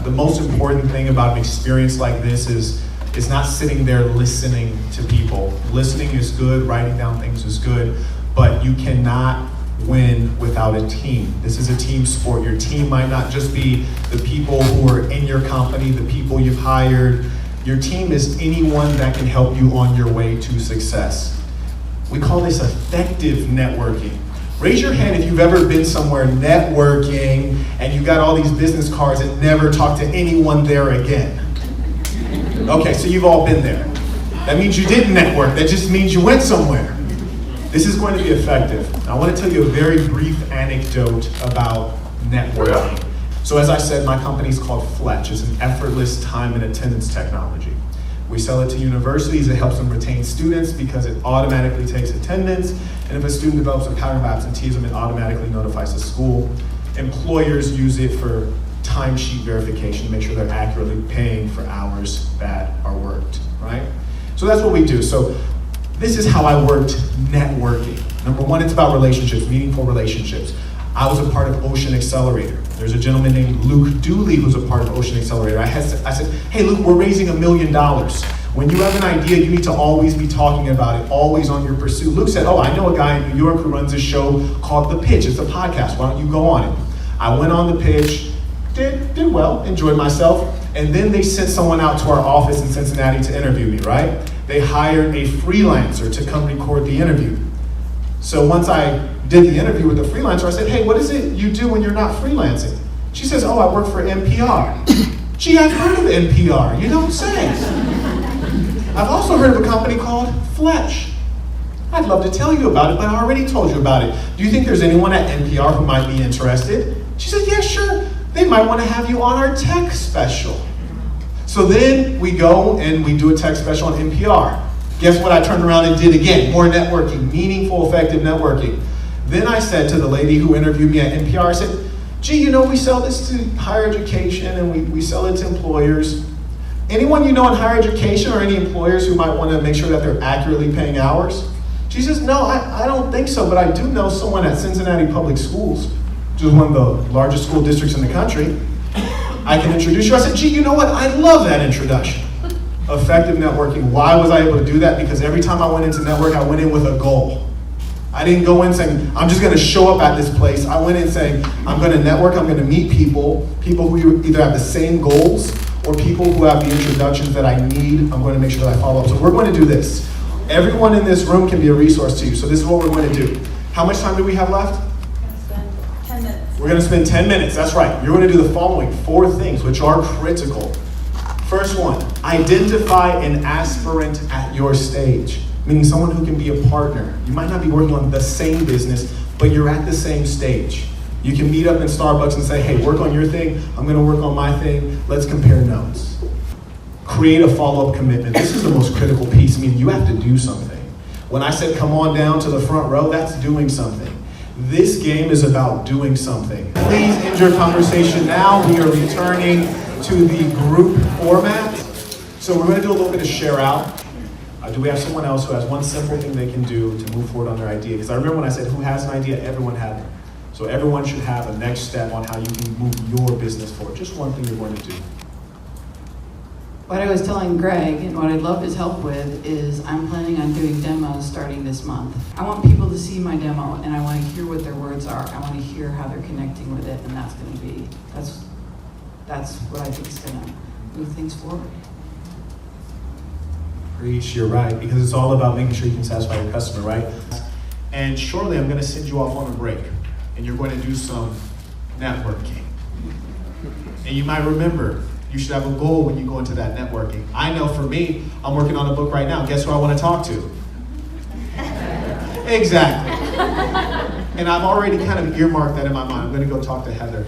the most important thing about an experience like this is it's not sitting there listening to people. Listening is good, writing down things is good, but you cannot win without a team. This is a team sport. Your team might not just be the people who are in your company, the people you've hired. Your team is anyone that can help you on your way to success. We call this effective networking. Raise your hand if you've ever been somewhere networking and you got all these business cards and never talked to anyone there again. Okay, so you've all been there. That means you didn't network. That just means you went somewhere. This is going to be effective. I want to tell you a very brief anecdote about networking. So as I said, my company is called Fletch. It's an effortless time and attendance technology. We sell it to universities. It helps them retain students because it automatically takes attendance. And if a student develops a pattern of absenteeism, it automatically notifies the school. Employers use it for timesheet verification to make sure they're accurately paying for hours that are worked, right? So that's what we do. So this is how I worked networking. Number one, it's about relationships, meaningful relationships. I was a part of Ocean Accelerator. There's a gentleman named Luke Dooley who's a part of Ocean Accelerator. I said, hey Luke, we're raising $1 million. When you have an idea, you need to always be talking about it, always on your pursuit. Luke said, oh, I know a guy in New York who runs a show called The Pitch. It's a podcast, why don't you go on it? I went on The Pitch, did well, enjoyed myself, and then they sent someone out to our office in Cincinnati to interview me, right? They hired a freelancer to come record the interview. So once I did the interview with the freelancer, I said, hey, what is it you do when you're not freelancing? She says, oh, I work for NPR. Gee, I've heard of NPR, you don't say. I've also heard of a company called Fletch. I'd love to tell you about it, but I already told you about it. Do you think there's anyone at NPR who might be interested? She said, yeah, sure. They might want to have you on our tech special. So then we go and we do a tech special on NPR. Guess what I turned around and did again? More networking, meaningful, effective networking. Then I said to the lady who interviewed me at NPR, I said, gee, you know, we sell this to higher education and we sell it to employers. Anyone you know in higher education or any employers who might want to make sure that they're accurately paying hours? She says, no, I don't think so, but I do know someone at Cincinnati Public Schools, which is one of the largest school districts in the country. I can introduce you. I said, gee, you know what? I love that introduction. Effective networking. Why was I able to do that? Because every time I went into network, I went in with a goal. I didn't go in saying, I'm just going to show up at this place. I went in saying, I'm going to network, I'm going to meet people who either have the same goals or people who have the introductions that I need. I'm going to make sure that I follow up. So we're going to do this. Everyone in this room can be a resource to you. So this is what we're going to do. How much time do we have left? We're going to spend 10 minutes, that's right. You're going to do the following 4 things, which are critical. First one, identify an aspirant at your stage, meaning someone who can be a partner. You might not be working on the same business, but you're at the same stage. You can meet up in Starbucks and say, hey, work on your thing, I'm going to work on my thing, let's compare notes. Create a follow-up commitment. This is the most critical piece, meaning you have to do something. When I said come on down to the front row, that's doing something. This game is about doing something. Please end your conversation now. We are returning to the group format. So we're going to do a little bit of share out. Do we have someone else who has one simple thing they can do to move forward on their idea? Because I remember when I said who has an idea, everyone had one. So everyone should have a next step on how you can move your business forward. Just one thing you're going to do. What I was telling Greg, and what I'd love his help with, is I'm planning on doing demos starting this month. I want people to see my demo, and I want to hear what their words are. I want to hear how they're connecting with it, and that's what I think is going to move things forward. Preach, you're right, because it's all about making sure you can satisfy your customer, right? And shortly, I'm going to send you off on a break, and you're going to do some networking. And you might remember, you should have a goal when you go into that networking. I know for me, I'm working on a book right now. Guess who I want to talk to? Exactly. And I've already kind of earmarked that in my mind. I'm going to go talk to Heather.